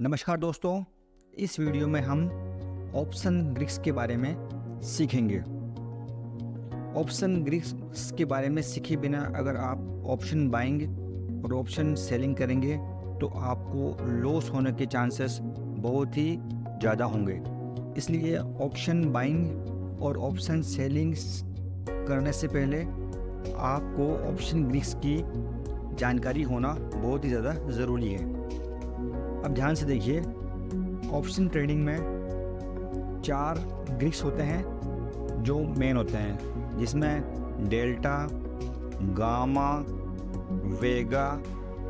नमस्कार दोस्तों, इस वीडियो में हम ऑप्शन ग्रिक्स के बारे में सीखेंगे। ऑप्शन ग्रिक्स के बारे में सीखे बिना अगर आप ऑप्शन बाइंग और ऑप्शन सेलिंग करेंगे तो आपको लॉस होने के चांसेस बहुत ही ज़्यादा होंगे। इसलिए ऑप्शन बाइंग और ऑप्शन सेलिंग करने से पहले आपको ऑप्शन ग्रिक्स की जानकारी होना बहुत ही ज़्यादा ज़रूरी है। अब ध्यान से देखिए, ऑप्शन ट्रेडिंग में 4 ग्रिक्स होते हैं जो मेन होते हैं, जिसमें डेल्टा, गामा, वेगा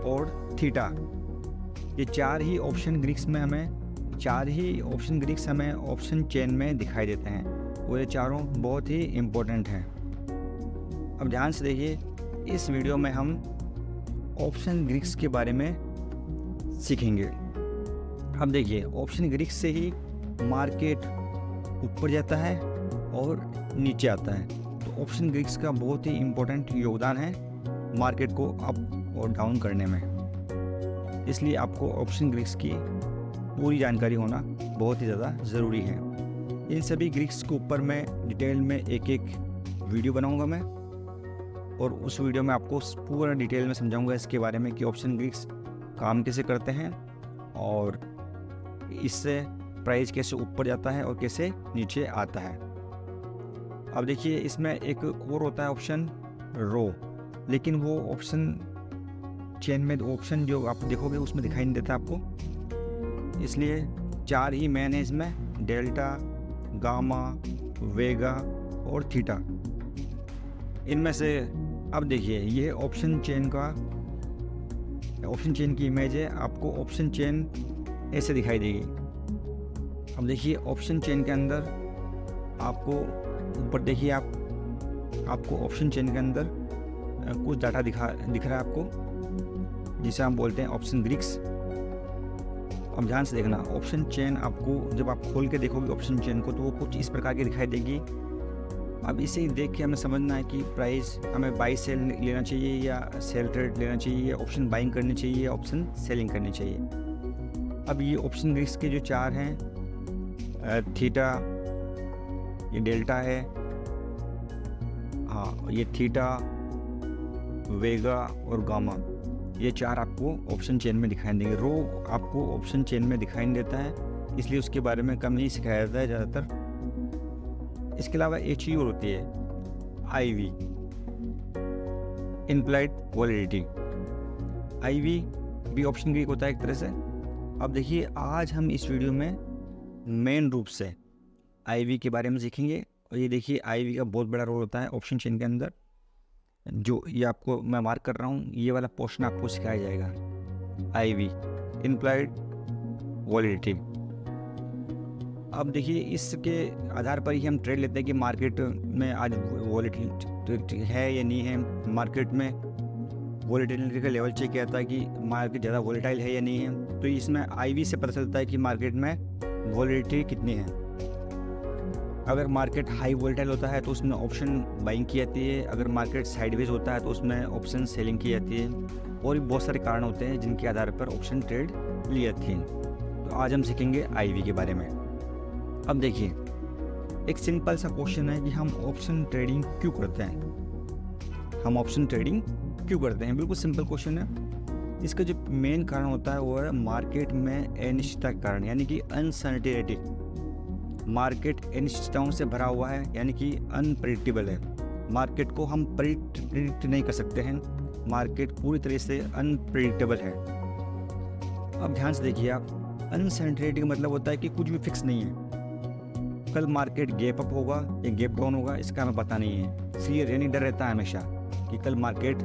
और थीटा। ये 4 ही ऑप्शन ग्रिक्स हमें ऑप्शन चेन में दिखाई देते हैं और ये चारों बहुत ही इम्पोर्टेंट हैं। अब ध्यान से देखिए, इस वीडियो में हम ऑप्शन ग्रिक्स के बारे में सीखेंगे। अब देखिए, ऑप्शन ग्रिक्स से ही मार्केट ऊपर जाता है और नीचे आता है। तो ऑप्शन ग्रिक्स का बहुत ही इम्पोर्टेंट योगदान है मार्केट को अप और डाउन करने में। इसलिए आपको ऑप्शन ग्रिक्स की पूरी जानकारी होना बहुत ही ज़्यादा ज़रूरी है। इन सभी ग्रिक्स के ऊपर मैं डिटेल में एक वीडियो बनाऊंगा मैं, और उस वीडियो में आपको पूरा डिटेल में समझाऊंगा इसके बारे में कि ऑप्शन ग्रिक्स काम कैसे करते हैं और इससे प्राइस कैसे ऊपर जाता है और कैसे नीचे आता है। अब देखिए, इसमें एक और होता है ऑप्शन रो, लेकिन वो ऑप्शन चेन में ऑप्शन जो आप देखोगे उसमें दिखाई नहीं देता आपको। इसलिए 4 ही मैन है इसमें, डेल्टा, गामा, वेगा और थीटा। इनमें से अब देखिए, ये ऑप्शन चेन की इमेज है। आपको ऑप्शन चेन ऐसे दिखाई देगी। अब देखिए, ऑप्शन चेन के अंदर आपको ऊपर देखिए, आपको ऑप्शन चेन के अंदर कुछ डाटा दिख रहा है आपको, जिसे हम बोलते हैं ऑप्शन ग्रिक्स। अब ध्यान से देखना, ऑप्शन चेन आपको जब आप खोल के देखोगे ऑप्शन चेन को तो वो कुछ इस प्रकार की दिखाई देगी। अब इसे देख के हमें समझना है कि प्राइस हमें बाई सेल लेना चाहिए या सेल ट्रेड लेना चाहिए, या ऑप्शन बाइंग करनी चाहिए या ऑप्शन सेलिंग करनी चाहिए। अब ये ऑप्शन ग्रिक्स के जो 4 हैं, थीटा, ये डेल्टा है, हाँ ये थीटा, वेगा और गामा, ये 4 आपको ऑप्शन चेन में दिखाई देंगे। रो आपको ऑप्शन चेन में दिखाई नहीं देता है, इसलिए उसके बारे में कम ही सिखाया जाता है ज़्यादातर। इसके अलावा एक चीज़ और होती है, IV, इम्प्लाइड वॉलिडिटी। IV भी ऑप्शन ग्रिक होता है एक तरह से। अब देखिए, आज हम इस वीडियो में मेन रूप से IV के बारे में सीखेंगे। और ये देखिए, IV का बहुत बड़ा रोल होता है ऑप्शन चेन के अंदर। जो ये आपको मैं मार्क कर रहा हूँ, ये वाला पोर्शन आपको सिखाया जाएगा, IV, इम्प्लाइड वॉलिडिटी। अब देखिए, इसके आधार पर ही हम ट्रेड लेते हैं कि मार्केट में आज वॉलेटिलिटी है या नहीं है। मार्केट में वॉलेटिलिटी का लेवल चेक किया जाता है कि मार्केट ज़्यादा वॉलेटाइल है या नहीं है। तो इसमें IV से पता चलता है कि मार्केट में वॉलेटिलिटी कितनी है। अगर मार्केट हाई वॉलेटाइल होता है तो उसमें ऑप्शन बाइंग की जाती है, अगर मार्केट साइडवेज होता है तो उसमें ऑप्शन सेलिंग की जाती है, और भी बहुत सारे कारण होते हैं जिनके आधार पर ऑप्शन ट्रेड ली जाती है। तो आज हम सीखेंगे IV के बारे में। अब देखिए, एक सिंपल सा क्वेश्चन है कि हम ऑप्शन ट्रेडिंग क्यों करते हैं। बिल्कुल सिंपल क्वेश्चन है। इसका जो मेन कारण होता है वो है मार्केट में अनिश्चितता के कारण, यानी कि अनसर्टेनिटी। मार्केट अनिश्चितताओं से भरा हुआ है, यानी कि अनप्रेडिक्टेबल है। मार्केट को हम प्रिडिक्ट नहीं कर सकते हैं, मार्केट पूरी तरह से अनप्रेडिक्टेबल है। अब ध्यान से देखिए आप, अनसर्टेनिटी का मतलब होता है कि कुछ भी फिक्स नहीं है। कल मार्केट गैप अप होगा या गैप डाउन होगा, इसका हमें पता नहीं है। इसलिए रहने डर रहता है हमेशा कि कल मार्केट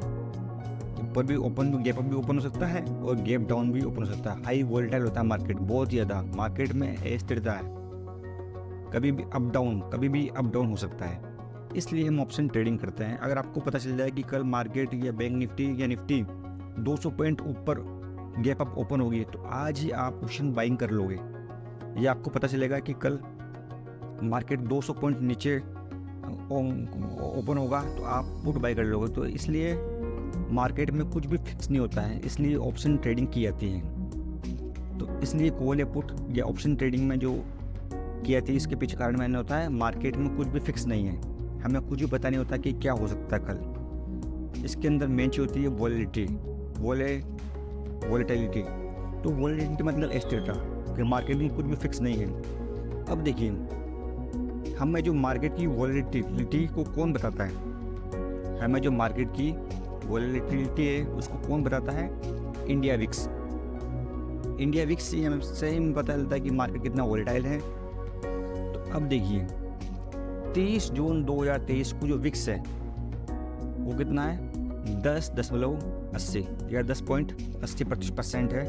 ऊपर भी ओपन, गैप अप भी ओपन हो सकता है और गैप डाउन भी ओपन हो सकता है। हाई वोलेटाइल होता है मार्केट, बहुत ज़्यादा। मार्केट में अस्थिरता है, कभी भी अप डाउन हो सकता है। इसलिए हम ऑप्शन ट्रेडिंग करते हैं। अगर आपको पता चल जाए कि कल मार्केट या बैंक निफ्टी या निफ्टी 200 पॉइंट ऊपर गैप अप ओपन होगी, तो आज ही आप ऑप्शन बाइंग कर लोगे। या आपको पता चलेगा कि कल मार्केट 200 पॉइंट नीचे ओपन होगा तो आप पुट बाई कर लोगे। तो इसलिए मार्केट में कुछ भी फिक्स नहीं होता है, इसलिए ऑप्शन ट्रेडिंग की जाती है। तो इसलिए कॉल या पुट या ऑप्शन ट्रेडिंग में जो किया थी, इसके पीछे कारण मैंने होता है मार्केट में कुछ भी फिक्स नहीं है, हमें कुछ भी पता नहीं होता कि क्या हो सकता है कल। इसके अंदर मेन चीज़ होती है वॉलेटिलिटी। तो वॉलेटिलिटी मतलब स्थिरता, कि मार्केट में कुछ भी फिक्स नहीं है। अब देखिए, हमें जो मार्केट की वॉलेटिलिटी को कौन बताता है, हमें जो मार्केट की वॉलेटिलिटी है उसको कौन बताता है? India VIX. इंडिया विक्स से हमें सही पता चलता है कि मार्केट कितना वॉलेटाइल है। तो अब देखिए 30 जून 2023 को जो विक्स है वो कितना है? 10.80 या 10.80% है।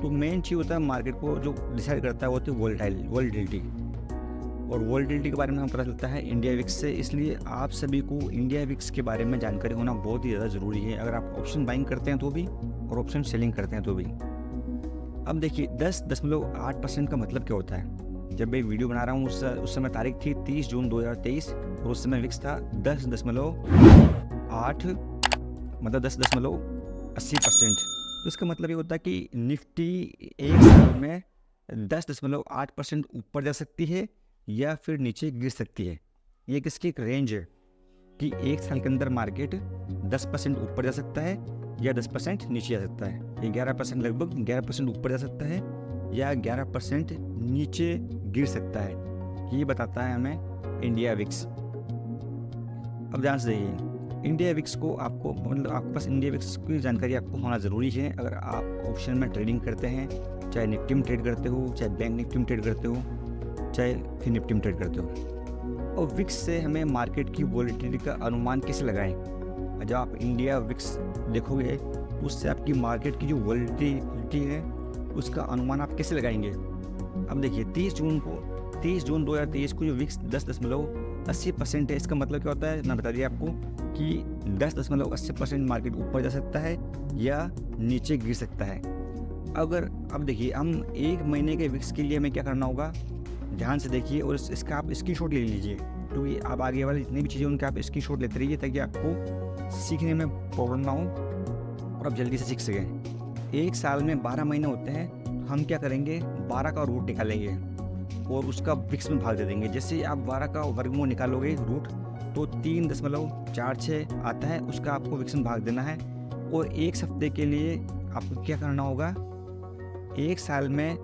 तो मेन चीज़ होता है मार्केट को जो डिसाइड करता है वो होती है वॉलेटिलिटी, और वॉलेटिलिटी के बारे में हमें पता चलता है इंडिया विक्स से। इसलिए आप सभी को इंडिया विक्स के बारे में जानकारी होना बहुत ही ज़्यादा ज़रूरी है, अगर आप ऑप्शन बाइंग करते हैं तो भी और ऑप्शन सेलिंग करते हैं तो भी। अब देखिए 10.8% का मतलब क्या होता है? जब मैं वीडियो बना रहा हूँ उस समय तारीख थी 30 जून 2023 और उस समय विक्स था 10.8, मतलब 10.80%। तो इसका मतलब ये होता है कि निफ्टी एक साल में 10.8% ऊपर जा सकती है या फिर नीचे गिर सकती है। ये किसकी एक रेंज है कि एक साल के अंदर मार्केट 10% ऊपर जा सकता है या 10% नीचे जा सकता है। ये 11%, लगभग 11% ऊपर जा सकता है या 11% नीचे गिर सकता है। ये बताता है हमें इंडिया विक्स। अब ध्यान से देखिए, इंडिया विक्स को आपको मतलब आपके पास इंडिया विक्स की जानकारी आपको होना ज़रूरी है अगर आप ऑप्शन में ट्रेडिंग करते हैं, चाहे निफ्टी में ट्रेड करते हो, चाहे बैंक निफ्टी में ट्रेड करते हो, चाहे फिर निफ्टी में ट्रेड करते हो। और विक्स से हमें मार्केट की वॉलेटिलिटी का अनुमान कैसे लगाएं? जब आप इंडिया विक्स देखोगे उससे आपकी मार्केट की जो वॉलेटिलिटी है उसका अनुमान आप कैसे लगाएंगे? अब देखिए 30 जून 2023 को जो विक्स 10.80% है, इसका मतलब क्या होता है मैं बता दिया आपको कि 10.80% मार्केट ऊपर जा सकता है या नीचे गिर सकता है। अब देखिए हम एक महीने के विक्स के लिए हमें क्या करना होगा, ध्यान से देखिए और इसका आप स्क्रीनशॉट ले लीजिए, क्योंकि आप आगे वाली जितनी भी चीज़ें उनके आप स्क्रीनशॉट लेते रहिए ताकि आपको सीखने में प्रॉब्लम ना हो और आप जल्दी से सीख सकें। एक साल में 12 महीने होते हैं, तो हम क्या करेंगे 12 का रूट निकालेंगे और उसका विक्स में भाग दे देंगे। जैसे आप 12 का वर्गमूल निकालोगे रूट तो 3.46 आता है, उसका आपको विक्स में भाग देना है। और एक हफ्ते के लिए आपको क्या करना होगा, एक साल में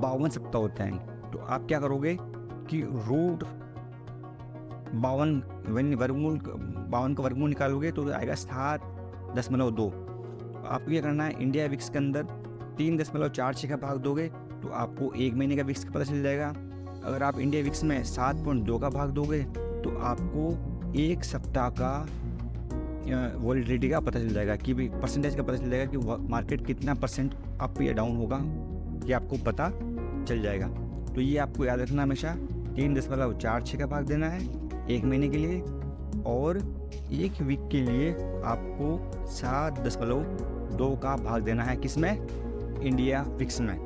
52 सप्ताह होते हैं, तो आप क्या करोगे कि रूट 52 का वर्गमूल निकालोगे तो आएगा 7.2। आपको क्या करना है, इंडिया विक्स के अंदर 3.46 का भाग दोगे तो आपको एक महीने का विक्स का पता चल जाएगा। अगर आप इंडिया विक्स में 7.2 का भाग दोगे तो आपको एक सप्ताह का वॉलेटिलिटी का पता चल जाएगा कि भी परसेंटेज का पता चल जाएगा कि मार्केट कितना परसेंट अप या डाउन होगा, ये आपको पता चल जाएगा। तो ये आपको याद रखना, हमेशा 3.46 का भाग देना है एक महीने के लिए और एक वीक के लिए आपको 7.2 का भाग देना है। किसमें? इंडिया विक्स में।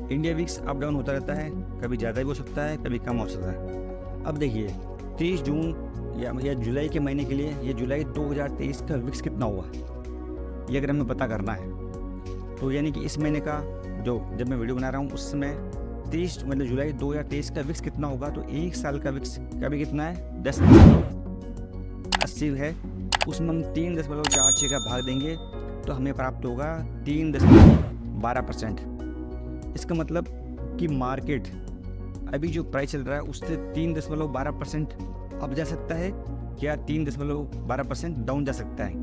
इंडिया विक्स अप डाउन होता रहता है, कभी ज़्यादा भी हो सकता है, कभी कम हो सकता है। अब देखिए 30 जून या जुलाई के महीने के लिए ये जुलाई 2023 का विक्स कितना हुआ, ये अगर हमें पता करना है तो यानी कि इस महीने का जब मैं वीडियो बना रहा हूँ उस समय 30 मतलब जुलाई 2023 का विक्स कितना होगा, तो एक साल का विक्स का भी कितना है 10.80 है, उसमें हम 3.46 का भाग देंगे तो हमें प्राप्त होगा 3.12%। इसका मतलब कि मार्केट अभी जो प्राइस चल रहा है उससे 3.12% अप जा सकता है या 3.12% डाउन जा सकता है।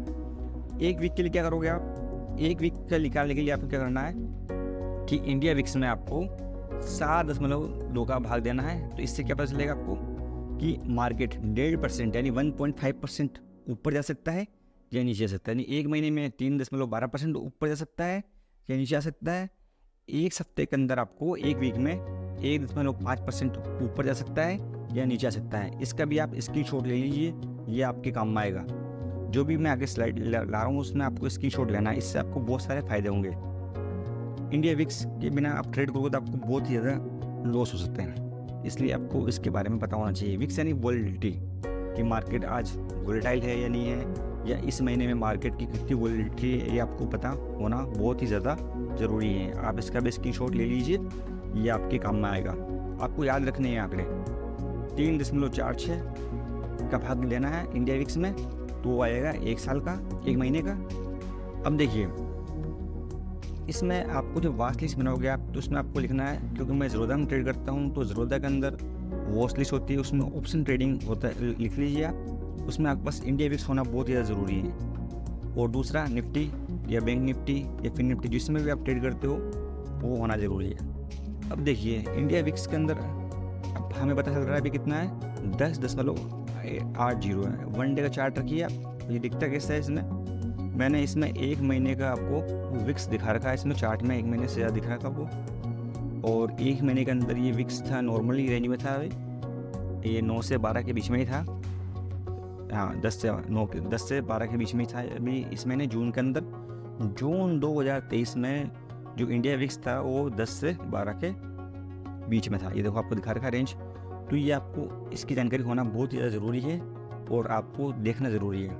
एक वीक के लिए क्या करोगे आप, एक वीक का निकालने के लिए आपको क्या करना है कि इंडिया विक्स में आपको 7.2 का भाग देना है। तो इससे क्या पता चलेगा आपको कि मार्केट 1.5% यानी 1.5% ऊपर जा सकता है या नीचे जा सकता है। यानी एक महीने में 3.12% ऊपर जा सकता है या नीचे जा सकता है। एक हफ्ते के अंदर आपको एक वीक में 1.5% ऊपर जा सकता है या नीचे आ सकता है। इसका भी आप स्क्रीनशॉट ले लीजिए, ये आपके काम में आएगा। जो भी मैं आगे स्लाइड ला रहा हूँ उसमें आपको स्क्रीनशॉट लेना है, इससे आपको बहुत सारे फायदे होंगे। इंडिया विक्स के बिना आप ट्रेड करोगे तो आपको बहुत ही ज़्यादा लॉस हो सकते हैं, इसलिए आपको इसके बारे में पता होना चाहिए। विक्स यानी वॉलेटिलिटी कि मार्केट आज वॉलेटाइल है या नहीं है, या इस महीने में मार्केट की कितनी वॉलेटिलिटी है, ये आपको पता होना बहुत ही ज़्यादा ज़रूरी है। आप इसका भी स्क्रीनशॉट ले लीजिए, ये आपके काम में आएगा। आपको याद रखने हैं आंकड़े 3.46 का भाग लेना है इंडिया विक्स में, तो वो आएगा 1 साल का, 1 महीने का। अब देखिए इसमें आपको जो वॉच लिस्ट बनाओगे आप, तो उसमें आपको लिखना है, क्योंकि मैं ज़रोदा में ट्रेड करता हूँ तो ज़रोदा के अंदर वॉच लिस्ट होती है, उसमें ऑप्शन ट्रेडिंग होता है, लिख लीजिए आप। उसमें आपके पास इंडिया विक्स होना बहुत ज़्यादा ज़रूरी है। और दूसरा निफ्टी या बैंक निफ्टी या फिर निफ्टी जिसमें भी आप ट्रेड करते हो वो होना ज़रूरी है। अब देखिए इंडिया विक्स के अंदर अब हमें पता चल रहा है अभी कितना है, 10.80 है। 1 डे का चार्ट रखिए आप, ये दिखता कैसा है इसमें। मैंने इसमें 1 महीने का आपको विक्स दिखा रखा है, इसमें चार्ट में 1 महीने से ज़्यादा दिख रहा था वो। और 1 महीने के अंदर ये विक्स था, नॉर्मली रेंज में था, अभी ये 9 से 12 के बीच में ही था। हाँ 10 से 12 के बीच में ही था अभी इस महीने जून के अंदर। जून 2023 में जो इंडिया विक्स था वो 10 से 12 के बीच में था। ये देखो आपको दिखा रखा रेंज। तो ये आपको इसकी जानकारी होना बहुत ज़्यादा ज़रूरी है और आपको देखना ज़रूरी है।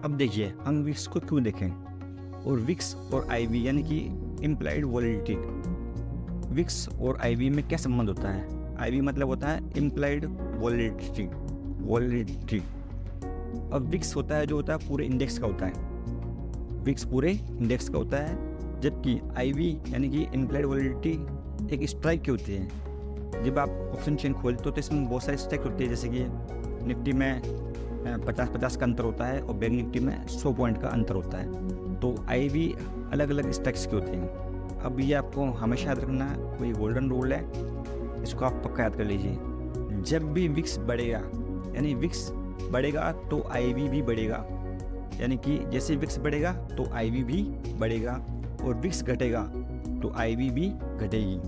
अब देखिए हम विक्स को क्यों देखें, और विक्स और आईवी यानी कि इम्प्लाइड वॉलेटिलिटी, विक्स और आईवी में क्या संबंध होता है। आईवी मतलब होता है इम्प्लाइड वॉलेटिलिटी। अब विक्स होता है जो होता है पूरे इंडेक्स का होता है, विक्स पूरे इंडेक्स का होता है, जबकि आईवी यानी कि इम्प्लाइड वॉलेटिलिटी एक स्ट्राइक की होती है। जब आप ऑप्शन चेन खोलते हो तो इसमें बहुत सारे स्ट्राइक होती है, जैसे कि निफ्टी में 50-50 का अंतर होता है और बैंक निफ्टी में 100 पॉइंट का अंतर होता है। तो आईवी अलग अलग स्ट्राइक्स की होती हैं। अब ये आपको हमेशा याद रखना है, कोई गोल्डन रूल है, इसको आप पक्का याद कर लीजिए। जब भी विक्स बढ़ेगा यानी विक्स बढ़ेगा तो आईवी भी बढ़ेगा, यानी कि जैसे विक्स बढ़ेगा तो आईवी भी बढ़ेगा, और विक्स घटेगा तो आईवी भी घटेगी।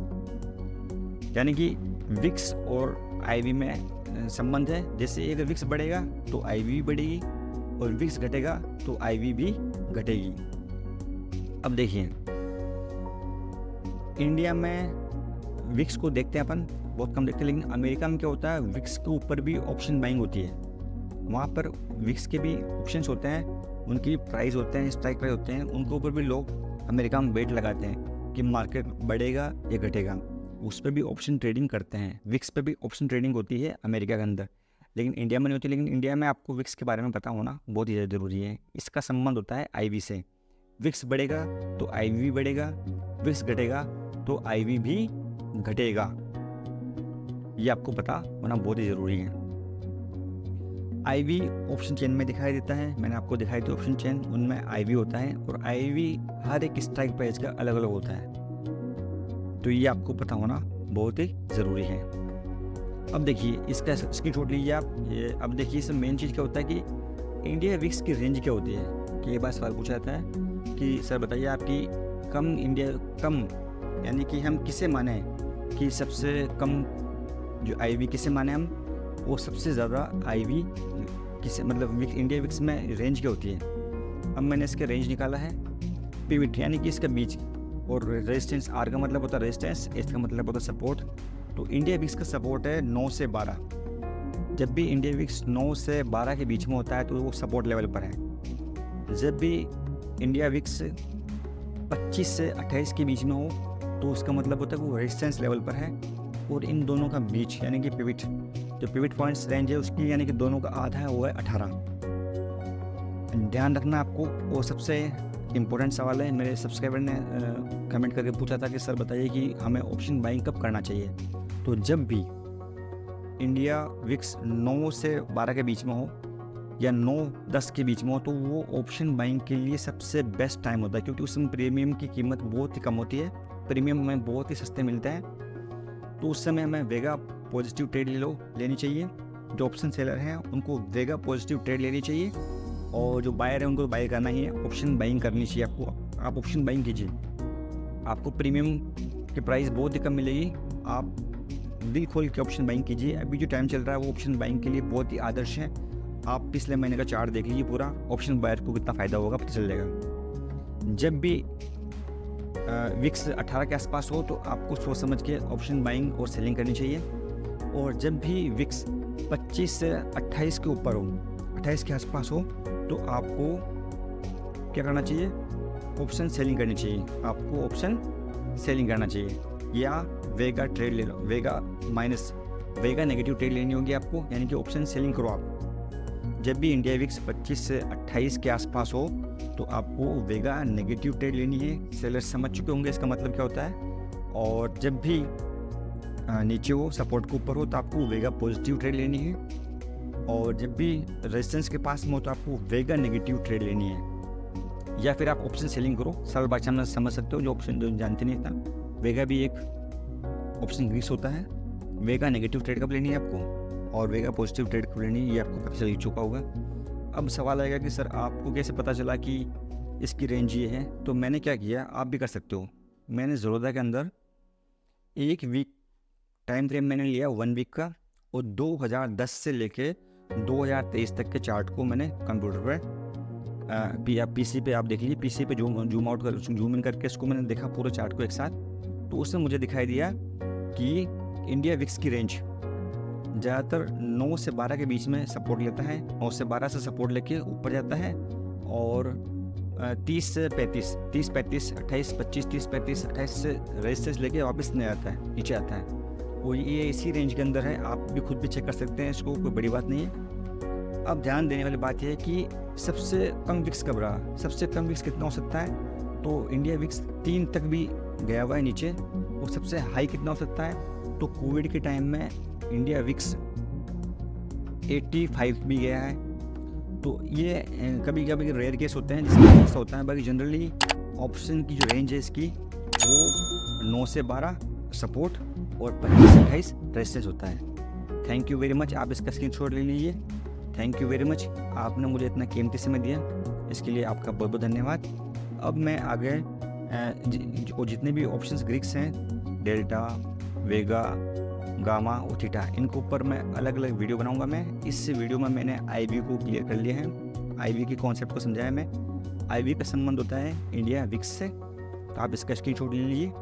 यानी कि विक्स और आईवी में संबंध है, जैसे अगर विक्स बढ़ेगा तो आईवी भी बढ़ेगी और विक्स घटेगा तो आईवी भी घटेगी। अब देखिए इंडिया में विक्स को देखते हैं अपन, बहुत कम देखते हैं, लेकिन अमेरिका में क्या होता है, विक्स के ऊपर भी ऑप्शन बाइंग होती है। वहाँ पर विक्स के भी ऑप्शंस होते हैं, उनकी प्राइस होते हैं, स्ट्राइक प्राइस होते हैं, उनके ऊपर भी लोग अमेरिका में बेट लगाते हैं कि मार्केट बढ़ेगा या घटेगा। उस पर भी ऑप्शन ट्रेडिंग करते हैं, विक्स पे भी ऑप्शन ट्रेडिंग होती है अमेरिका के अंदर, लेकिन इंडिया में नहीं होती। लेकिन इंडिया में आपको विक्स के बारे में पता होना बहुत ही ज़्यादा ज़रूरी है। इसका संबंध होता है आईवी से। विक्स बढ़ेगा तो आईवी भी बढ़ेगा, विक्स घटेगा तो आईवी भी घटेगा। ये आपको पता होना बहुत ही ज़रूरी है। आईवी ऑप्शन चेन में दिखाई देता है, मैंने आपको दिखाई दी ऑप्शन चेन, उनमें आईवी होता है और आईवी हर एक स्ट्राइक प्राइस का अलग अलग होता है। तो ये आपको पता होना बहुत ही ज़रूरी है। अब देखिए इसका स्क्रीनशॉट लीजिए आप। ये अब देखिए इसमें मेन चीज़ क्या होता है कि इंडिया विक्स की रेंज क्या होती है। कि ये बार सवाल पूछा जाता है कि सर बताइए आपकी कम यानी कि हम किसे माने कि सबसे कम जो आईवी किसे माने हम, वो सबसे ज़्यादा आईवी किसे, मतलब इंडिया विक्स में रेंज क्या होती है। अब मैंने इसका रेंज निकाला है, पिवट यानी कि इसका बीच, और रेजिस्टेंस, आर का मतलब होता है रेजिस्टेंस, एस का मतलब होता है सपोर्ट। तो इंडिया विक्स का सपोर्ट है 9 से 12। जब भी इंडिया विक्स 9 से 12 के बीच में होता है तो वो सपोर्ट लेवल पर है। जब भी इंडिया विक्स 25 से 28 के बीच में हो तो उसका मतलब होता है वो रेजिस्टेंस लेवल पर है। और इन दोनों का बीच यानी कि पिवट, जो पिवट पॉइंट्स रेंज है उसकी यानी कि दोनों का आधा है वो है 18। ध्यान रखना आपको। और सबसे इम्पोर्टेंट सवाल है, मेरे सब्सक्राइबर ने कमेंट करके पूछा था कि सर बताइए कि हमें ऑप्शन बाइंग कब करना चाहिए। तो जब भी इंडिया विक्स 9 से 12 के बीच में हो या 9-10 के बीच में हो तो वो ऑप्शन बाइंग के लिए सबसे बेस्ट टाइम होता है, क्योंकि उसमें प्रीमियम की कीमत बहुत ही कम होती है, प्रीमियम में बहुत ही सस्ते मिलते हैं। तो उस समय हमें वेगा पॉजिटिव ट्रेड लेनी चाहिए। जो ऑप्शन सेलर हैं उनको वेगा पॉजिटिव ट्रेड लेनी चाहिए, और जो बायर है उनको बाय करना ही है, ऑप्शन बाइंग करनी चाहिए आपको। आप ऑप्शन बाइंग कीजिए, आपको प्रीमियम की प्राइस बहुत ही कम मिलेगी। आप दिल खोल के ऑप्शन बाइंग कीजिए। अभी जो टाइम चल रहा है वो ऑप्शन बाइंग के लिए बहुत ही आदर्श है। आप पिछले महीने का चार्ट देख लीजिए पूरा, ऑप्शन बायर को कितना फ़ायदा होगा पता चल जाएगा। जब भी विक्स 18 के आसपास हो तो आपको सोच समझ के ऑप्शन बाइंग और सेलिंग करनी चाहिए। और जब भी विक्स 25 से 28 के ऊपर हो, 28 के आसपास हो तो आपको क्या करना चाहिए, ऑप्शन सेलिंग करनी चाहिए, आपको ऑप्शन सेलिंग करना चाहिए, या वेगा ट्रेड ले लो, वेगा नेगेटिव ट्रेड लेनी होगी आपको, यानी कि ऑप्शन सेलिंग करो आप। जब भी इंडिया विक्स 25 से 28 के आसपास हो तो आपको वेगा नेगेटिव ट्रेड लेनी है। सेलर्स समझ चुके होंगे इसका मतलब क्या होता है। और जब भी नीचे हो, सपोर्ट के ऊपर हो, तो आपको वेगा पॉजिटिव ट्रेड लेनी है। और जब भी रेजिस्टेंस के पास में हो तो आपको वेगा नेगेटिव ट्रेड लेनी है, या फिर आप ऑप्शन सेलिंग करो। सरल भाषा में समझ सकते हो, जो ऑप्शन जो जानते नहीं था। वेगा भी एक ऑप्शन ग्रीस होता है। वेगा नेगेटिव ट्रेड कब लेनी है आपको और वेगा पॉजिटिव ट्रेड कब लेनी है, ये आपको पता चल चुका होगा। अब सवाल आएगा कि सर आपको कैसे पता चला कि इसकी रेंज ये है। तो मैंने क्या किया, आप भी कर सकते हो। मैंने ज़रोदा के अंदर एक वीक टाइम फ्रेम मैंने लिया 1 वीक का, और 2010 से लेके 2023 तक के चार्ट को मैंने कंप्यूटर पर या पीसी पे, आप देख लीजिए, पीसी पे जूम आउट कर, जूम इन करके इसको मैंने देखा पूरे चार्ट को एक साथ। तो उसमें मुझे दिखाई दिया कि इंडिया विक्स की रेंज ज़्यादातर 9 से 12 के बीच में सपोर्ट लेता है। 9 से 12 से सपोर्ट लेके ऊपर जाता है, और 30 से 35, 30 35, 28 25, 30 35, 28 से रेजिस्टेंस लेके वापस नहीं आता है, नीचे आता है। और ये इसी रेंज के अंदर है, आप भी खुद भी चेक कर सकते हैं इसको, कोई बड़ी बात नहीं है। अब ध्यान देने वाली बात यह है कि सबसे कम विक्स कब रहा, सबसे कम विक्स कितना हो सकता है। तो इंडिया विक्स 3 तक भी गया हुआ है नीचे। और सबसे हाई कितना हो सकता है, तो कोविड के टाइम में इंडिया विक्स 85 भी गया है। तो ये कभी कभी रेयर केस होते हैं जिसमें ऐसा होता है। बाकी जनरली ऑप्शन की जो रेंज है इसकी वो 9 से 12 सपोर्ट और 25 से 28 रेजिस्टेंस होता है। थैंक यू वेरी मच, आप इसका स्क्रीनशॉट ले लीजिए। थैंक यू वेरी मच, आपने मुझे इतना कीमती समय दिया, इसके लिए आपका बहुत बहुत धन्यवाद। अब मैं आगे जितने भी ऑप्शंस ग्रीक्स हैं, डेल्टा, वेगा, गामा और थीटा, इनके ऊपर मैं अलग अलग वीडियो बनाऊंगा। मैं इस वीडियो में मैंने आईवी को क्लियर कर लिया है, आईवी के कॉन्सेप्ट को समझाया मैं। आईवी का संबंध होता है इंडिया विक्स से, तो आप इसका स्क्रीनशॉट ले लीजिए,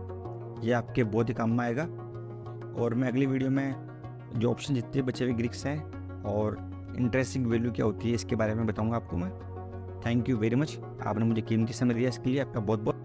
ये आपके बहुत ही काम में आएगा। और मैं अगली वीडियो में जो ऑप्शन जितने बचे हुए ग्रीक्स हैं और इंटरेस्टिंग वैल्यू क्या होती है इसके बारे में बताऊंगा आपको मैं। थैंक यू वेरी मच, आपने मुझे कीमती समय दिया, इसके लिए आपका बहुत बहुत